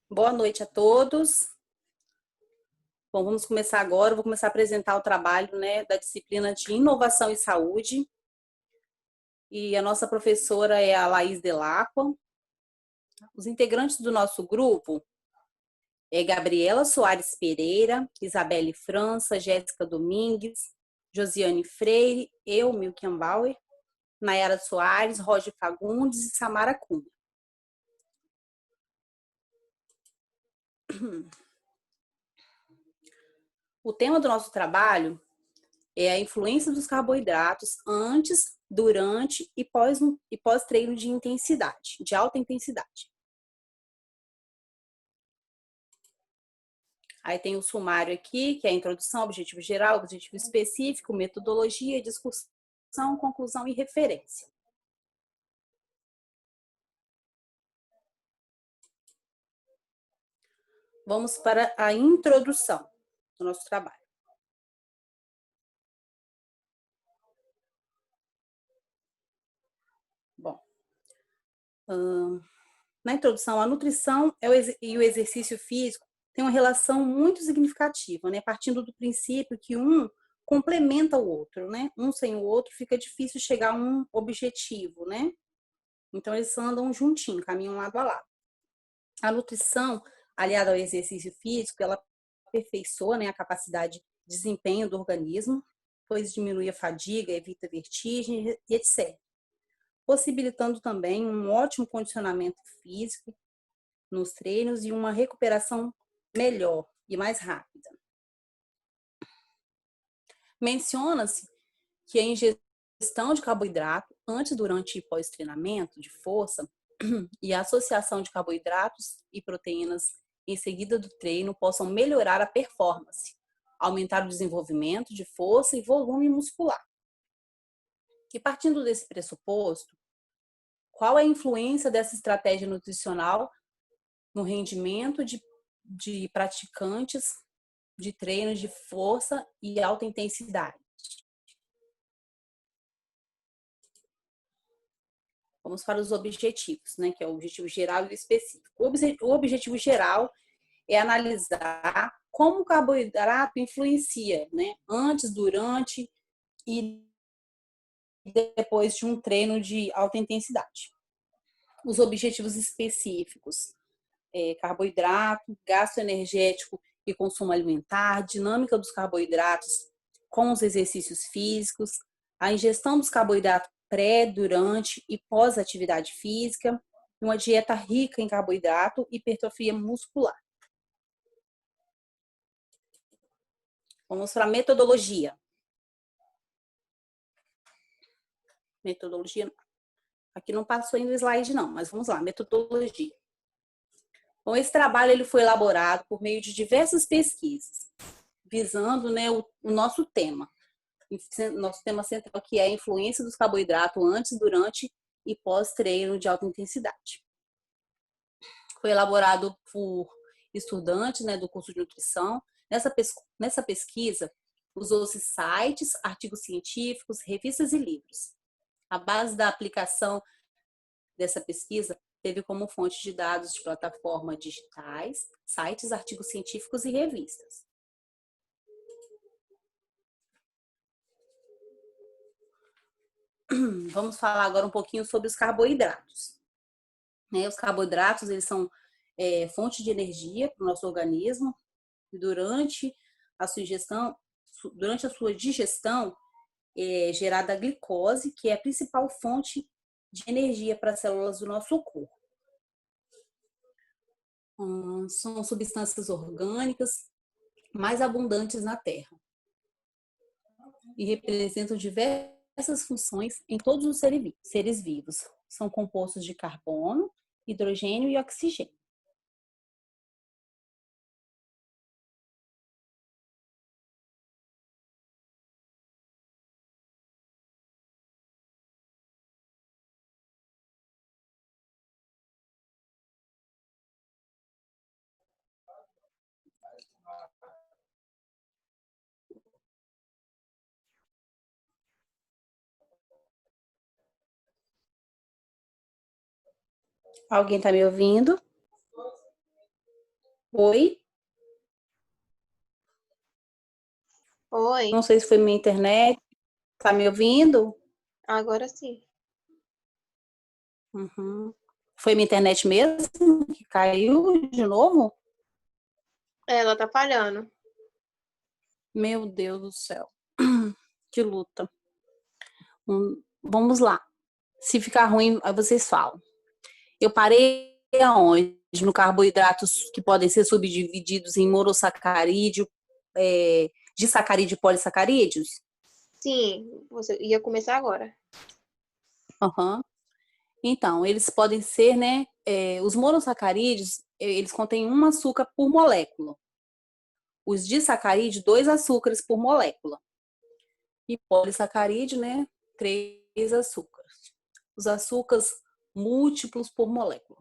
Boa noite a todos. Bom, vamos começar agora. Eu vou começar a apresentar o trabalho, da disciplina de Inovação e Saúde. E a nossa professora é a Laís Delacqua. Os integrantes do nosso grupo é Gabriela Soares Pereira, Isabelle França, Jéssica Domingues, Josiane Freire, eu, Milken Bauer, Nayara Soares, Roger Fagundes e Samara Cunha. O tema do nosso trabalho é a influência dos carboidratos antes, durante e pós-treino de intensidade, de alta intensidade. Aí tem o sumário aqui, que é a introdução, objetivo geral, objetivo específico, metodologia, discussão, conclusão e referência. Vamos para a introdução do nosso trabalho. Bom, na introdução, a nutrição e o exercício físico têm uma relação muito significativa, partindo do princípio que um complementa o outro, Um sem o outro fica difícil chegar a um objetivo, Então, eles andam juntinho, caminham lado a lado. A nutrição, aliada ao exercício físico, ela aperfeiçoa, a capacidade de desempenho do organismo, pois diminui a fadiga, evita vertigem e etc. Possibilitando também um ótimo condicionamento físico nos treinos e uma recuperação melhor e mais rápida. Menciona-se que a ingestão de carboidrato antes, durante e pós-treinamento de força e a associação de carboidratos e proteínas em seguida do treino possam melhorar a performance, aumentar o desenvolvimento de força e volume muscular. E partindo desse pressuposto, qual é a influência dessa estratégia nutricional no rendimento de praticantes de treinos de força e alta intensidade? Vamos para os objetivos, que é o objetivo geral e o específico. O objetivo geral é analisar como o carboidrato influencia, antes, durante e depois de um treino de alta intensidade. Os objetivos específicos carboidrato, gasto energético e consumo alimentar, dinâmica dos carboidratos com os exercícios físicos, a ingestão dos carboidratos pré, durante e pós-atividade física, uma dieta rica em carboidrato e hipertrofia muscular. Vamos para a metodologia. Metodologia, aqui não passou ainda o slide não, mas vamos lá, metodologia. Bom, esse trabalho ele foi elaborado por meio de diversas pesquisas, visando o nosso tema central, que é a influência dos carboidratos antes, durante e pós-treino de alta intensidade. Foi elaborado por estudantes do curso de nutrição. Nessa pesquisa, usou-se sites, artigos científicos, revistas e livros. A base da aplicação dessa pesquisa teve como fonte de dados de plataformas digitais, sites, artigos científicos e revistas. Vamos falar agora um pouquinho sobre os carboidratos. Os carboidratos, eles são fonte de energia para o nosso organismo. Durante a sua digestão, é gerada a glicose, que é a principal fonte de energia para as células do nosso corpo. São substâncias orgânicas mais abundantes na Terra e representam diversas funções em todos os seres vivos. São compostos de carbono, hidrogênio e oxigênio. Alguém tá me ouvindo? Oi? Não Oi, sei se foi minha internet. Tá me ouvindo? agora sim. Uhum. Foi minha internet mesmo que caiu de novo? Ela tá falhando. Meu Deus do céu. Que luta. Vamos lá. Se ficar ruim, aí vocês falam. Eu parei aonde? No carboidratos que podem ser subdivididos em monossacarídeo, disacarídeo e polissacarídeos? Sim, você ia começar agora. Uhum. Então, eles podem ser, né? Os monossacarídeos, eles contêm um açúcar por molécula. Os disacarídeos, dois açúcares por molécula. E polissacarídeo, né? Três açúcares. Os açúcares múltiplos por molécula.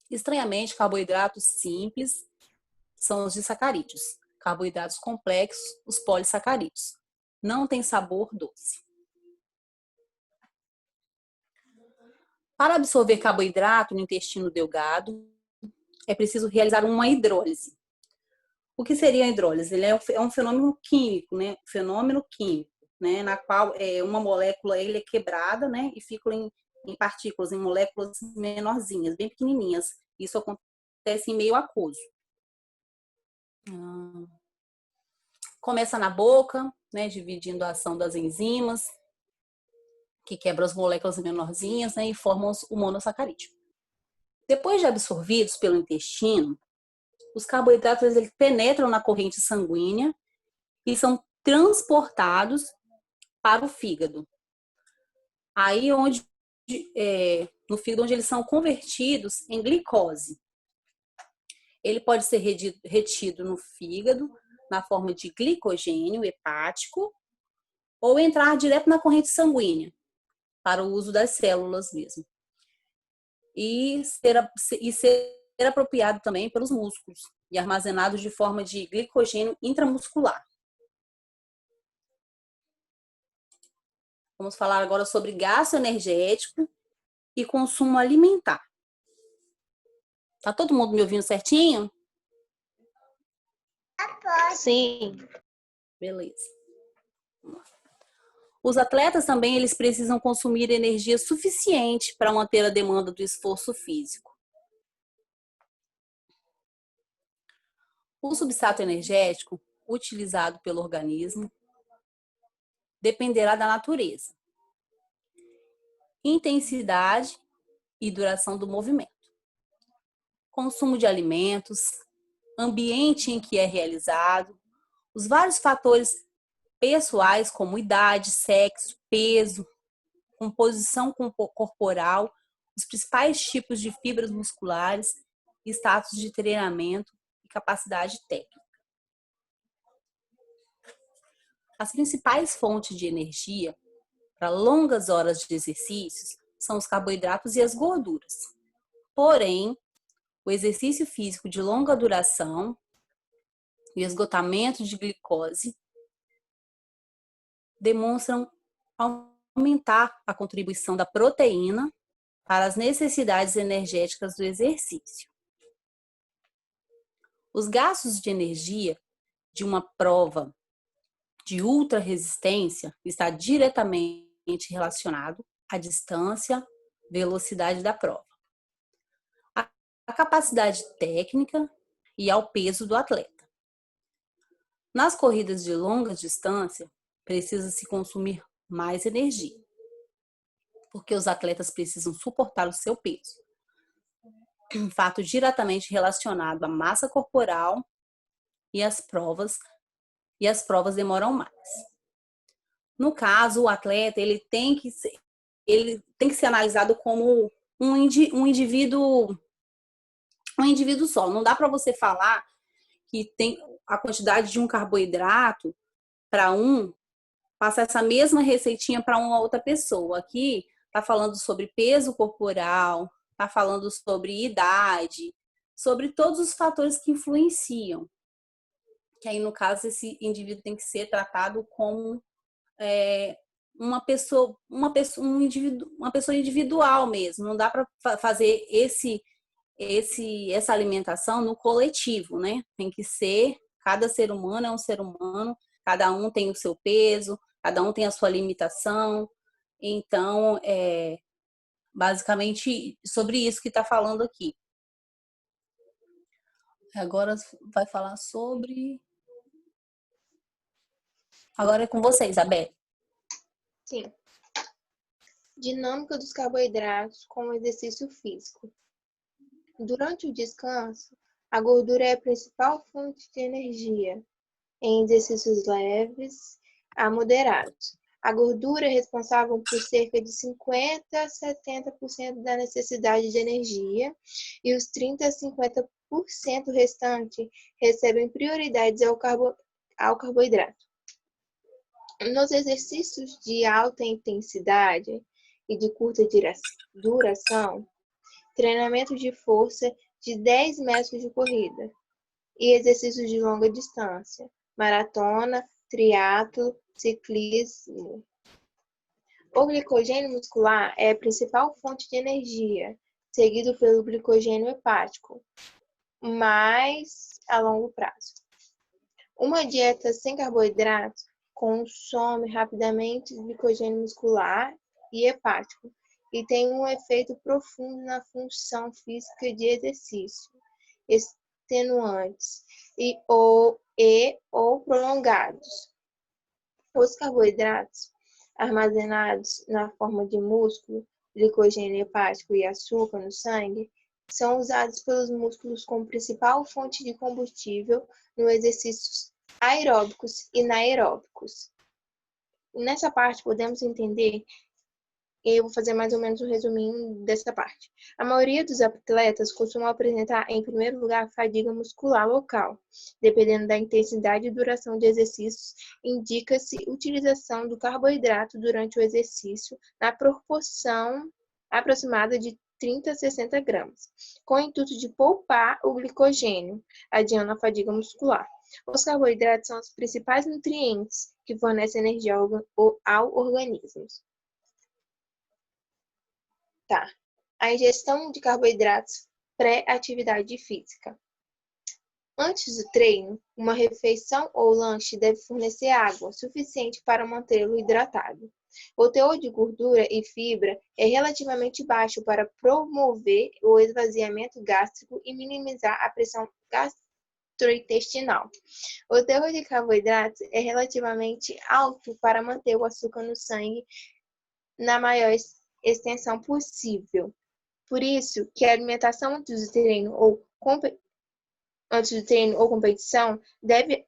Estranhamente, carboidratos simples são os disacarídeos. Carboidratos complexos, os polissacarídeos. Não tem sabor doce. Para absorver carboidrato no intestino delgado, é preciso realizar uma hidrólise. O que seria a hidrólise? Ele é um fenômeno químico, né? Fenômeno químico, né? Na qual uma molécula ele é quebrada, né? E fica em partículas, em moléculas menorzinhas, bem pequenininhas. Isso acontece em meio aquoso. Começa na boca, né? Dividindo a ação das enzimas, que quebram as moléculas menorzinhas, né? E formam o monossacarídeo. Depois de absorvidos pelo intestino, os carboidratos eles penetram na corrente sanguínea e são transportados para o fígado. Aí no fígado onde eles são convertidos em glicose. Ele pode ser retido no fígado na forma de glicogênio hepático ou entrar direto na corrente sanguínea para o uso das células mesmo. E ser apropriado também pelos músculos e armazenado de forma de glicogênio intramuscular. Vamos falar agora sobre gasto energético e consumo alimentar. Tá todo mundo me ouvindo certinho? Sim, Beleza. Os atletas também eles precisam consumir energia suficiente para manter a demanda do esforço físico. O substrato energético utilizado pelo organismo dependerá da natureza, intensidade e duração do movimento, consumo de alimentos, ambiente em que é realizado, os vários fatores pessoais como idade, sexo, peso, composição corporal, os principais tipos de fibras musculares, status de treinamento e capacidade técnica. As principais fontes de energia para longas horas de exercícios são os carboidratos e as gorduras. Porém, o exercício físico de longa duração e o esgotamento de glicose demonstram aumentar a contribuição da proteína para as necessidades energéticas do exercício. Os gastos de energia de uma prova de ultra resistência está diretamente relacionado à distância, velocidade da prova, à capacidade técnica e ao peso do atleta. Nas corridas de longa distância, precisa-se consumir mais energia, porque os atletas precisam suportar o seu peso. Um fato diretamente relacionado à massa corporal e às provas demoram mais. No caso, o atleta ele tem que ser analisado como um indivíduo só. Não dá para você falar que tem a quantidade de um carboidrato para passar essa mesma receitinha para uma outra pessoa. Aqui está falando sobre peso corporal, está falando sobre idade, sobre todos os fatores que influenciam. Que aí, no caso, esse indivíduo tem que ser tratado como uma pessoa individual mesmo. Não dá para fazer essa alimentação no coletivo, né? Tem que ser, cada ser humano é um ser humano, cada um tem o seu peso, cada um tem a sua limitação. Então, basicamente sobre isso que está falando aqui. Agora vai falar sobre. Agora é com você, Isabel. Sim. Dinâmica dos carboidratos com o exercício físico. Durante o descanso, a gordura é a principal fonte de energia em exercícios leves a moderados. A gordura é responsável por cerca de 50 a 70% da necessidade de energia e os 30 a 50% restante recebem prioridades ao carboidrato. Nos exercícios de alta intensidade e de curta duração, treinamento de força de 10 metros de corrida e exercícios de longa distância, maratona, triatlo, ciclismo. O glicogênio muscular é a principal fonte de energia, seguido pelo glicogênio hepático, mas a longo prazo. Uma dieta sem carboidratos consome rapidamente glicogênio muscular e hepático e tem um efeito profundo na função física de exercício, extenuantes ou prolongados. Os carboidratos armazenados na forma de músculo, glicogênio hepático e açúcar no sangue são usados pelos músculos como principal fonte de combustível no exercícios aeróbicos e anaeróbicos. Nessa parte, podemos entender, eu vou fazer mais ou menos um resuminho dessa parte. A maioria dos atletas costuma apresentar, em primeiro lugar, fadiga muscular local. Dependendo da intensidade e duração de exercícios, indica-se utilização do carboidrato durante o exercício na proporção aproximada de 30 a 60 gramas, com o intuito de poupar o glicogênio, adiando a fadiga muscular. Os carboidratos são os principais nutrientes que fornecem energia ao organismo. Tá. A ingestão de carboidratos pré-atividade física. Antes do treino, uma refeição ou lanche deve fornecer água suficiente para mantê-lo hidratado. O teor de gordura e fibra é relativamente baixo para promover o esvaziamento gástrico e minimizar a pressão gastrointestinal. O teor de carboidratos é relativamente alto para manter o açúcar no sangue na maior extensão possível. Por isso que a alimentação antes do treino ou competição deve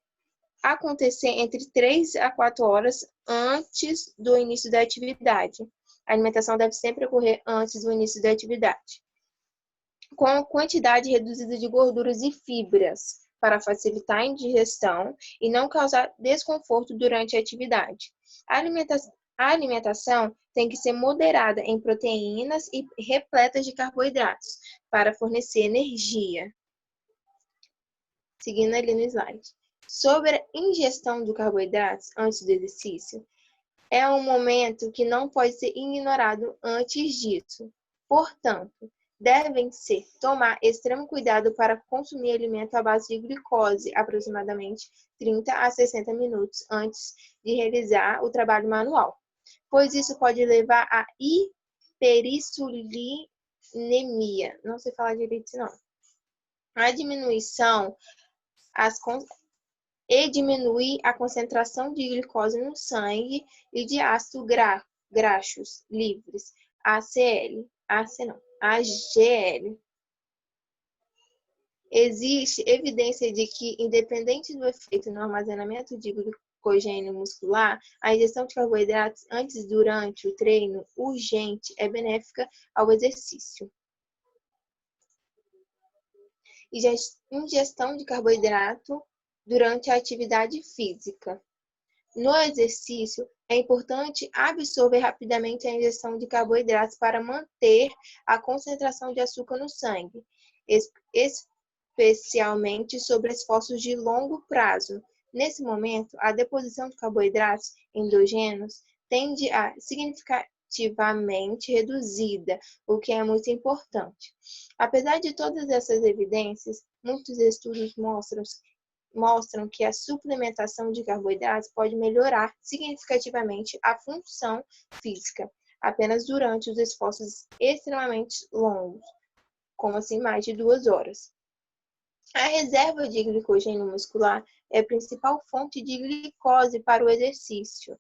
acontecer entre 3 a 4 horas antes do início da atividade. A alimentação deve sempre ocorrer antes do início da atividade, com a quantidade reduzida de gorduras e fibras, para facilitar a ingestão e não causar desconforto durante a atividade. A alimentação tem que ser moderada em proteínas e repleta de carboidratos, para fornecer energia. Seguindo ali no slide. Sobre a ingestão de carboidratos antes do exercício, é um momento que não pode ser ignorado antes disso. Portanto, devem-se tomar extremo cuidado para consumir alimento à base de glicose aproximadamente 30 a 60 minutos antes de realizar o trabalho manual, pois isso pode levar a hiperinsulinemia. Não sei falar direito isso não. A diminuição diminuir a concentração de glicose no sangue e de ácidos graxos livres, AGL. Existe evidência de que, independente do efeito no armazenamento de glicogênio muscular, a ingestão de carboidratos antes e durante o treino urgente é benéfica ao exercício. E ingestão de carboidrato durante a atividade física. No exercício, é importante absorver rapidamente a ingestão de carboidratos para manter a concentração de açúcar no sangue, especialmente sobre esforços de longo prazo. Nesse momento, a deposição de carboidratos endógenos tende a significativamente reduzida, o que é muito importante. Apesar de todas essas evidências, muitos estudos mostram que a suplementação de carboidratos pode melhorar significativamente a função física, apenas durante os esforços extremamente longos, como assim mais de 2 horas. A reserva de glicogênio muscular é a principal fonte de glicose para o exercício.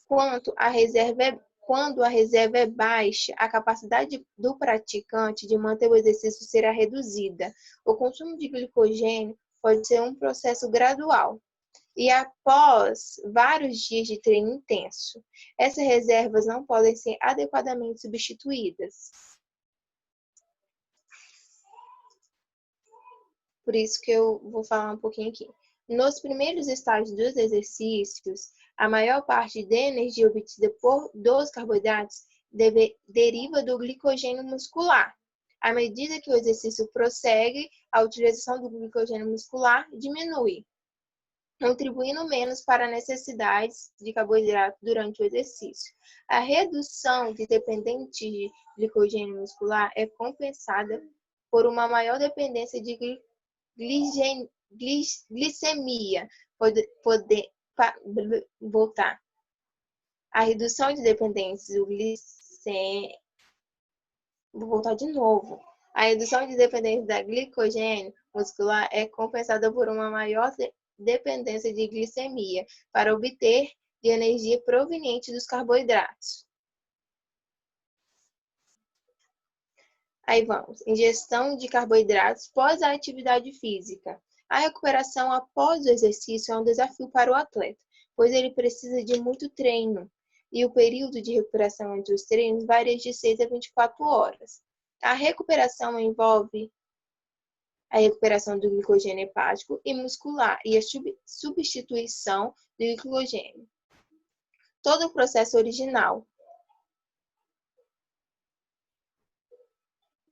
Quando a reserva é baixa, a capacidade do praticante de manter o exercício será reduzida. O consumo de glicogênio pode ser um processo gradual e após vários dias de treino intenso. Essas reservas não podem ser adequadamente substituídas. Por isso que eu vou falar um pouquinho aqui. Nos primeiros estágios dos exercícios, a maior parte da energia obtida dos carboidratos deriva do glicogênio muscular. À medida que o exercício prossegue, a utilização do glicogênio muscular diminui, contribuindo menos para necessidades de carboidrato durante o exercício. A redução de dependente de glicogênio muscular é compensada por uma maior dependência de glicemia. Voltar. A redução de dependência do glicemia. Vou voltar de novo. A redução de dependência da glicogênio muscular é compensada por uma maior dependência de glicemia para obter de energia proveniente dos carboidratos. Aí vamos. Ingestão de carboidratos pós a atividade física. A recuperação após o exercício é um desafio para o atleta, pois ele precisa de muito treino, e o período de recuperação entre os treinos varia de 6 a 24 horas. A recuperação envolve a recuperação do glicogênio hepático e muscular e a substituição do glicogênio. Todo o processo original.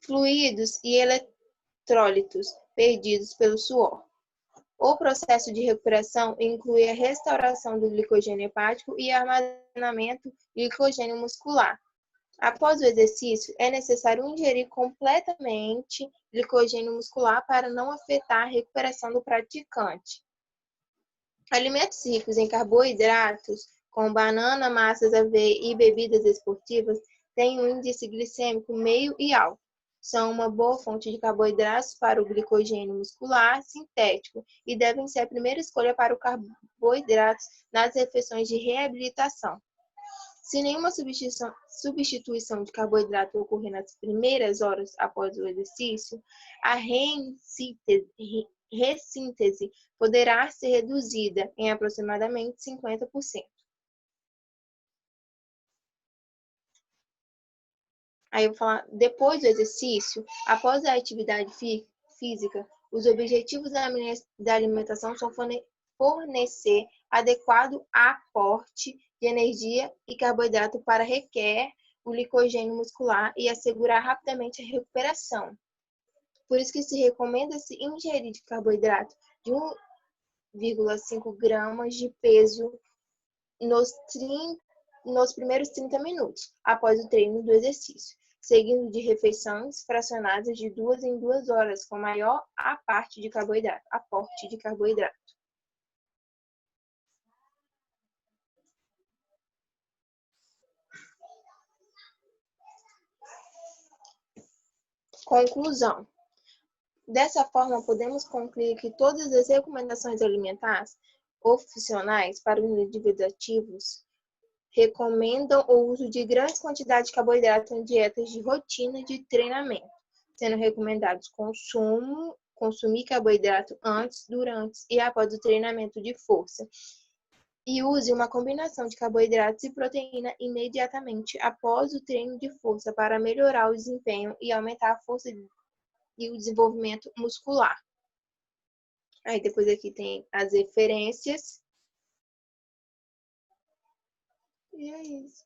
Fluidos e eletrólitos perdidos pelo suor. O processo de recuperação inclui a restauração do glicogênio hepático e armazenamento de glicogênio muscular. Após o exercício, é necessário ingerir completamente glicogênio muscular para não afetar a recuperação do praticante. Alimentos ricos em carboidratos, como banana, massas, aveia e bebidas esportivas, têm um índice glicêmico meio e alto. São uma boa fonte de carboidratos para o glicogênio muscular sintético e devem ser a primeira escolha para os carboidratos nas refeições de reabilitação. Se nenhuma substituição de carboidrato ocorrer nas primeiras horas após o exercício, a ressíntese poderá ser reduzida em aproximadamente 50%. Aí eu vou falar, depois do exercício, após a atividade física, os objetivos da alimentação são fornecer adequado aporte de energia e carboidrato para requer o glicogênio muscular e assegurar rapidamente a recuperação. Por isso que se recomenda-se ingerir de carboidrato de 1,5 gramas de peso nos primeiros 30 minutos, após o treino do exercício, seguindo de refeições fracionadas de 2 em 2 horas, com maior aporte de carboidrato. Conclusão. Dessa forma, podemos concluir que todas as recomendações alimentares oficiais para os indivíduos ativos recomendam o uso de grandes quantidades de carboidratos em dietas de rotina de treinamento, sendo recomendados consumir carboidrato antes, durante e após o treinamento de força. E use uma combinação de carboidratos e proteína imediatamente após o treino de força para melhorar o desempenho e aumentar a força e o desenvolvimento muscular. Aí depois aqui tem as referências. E é isso.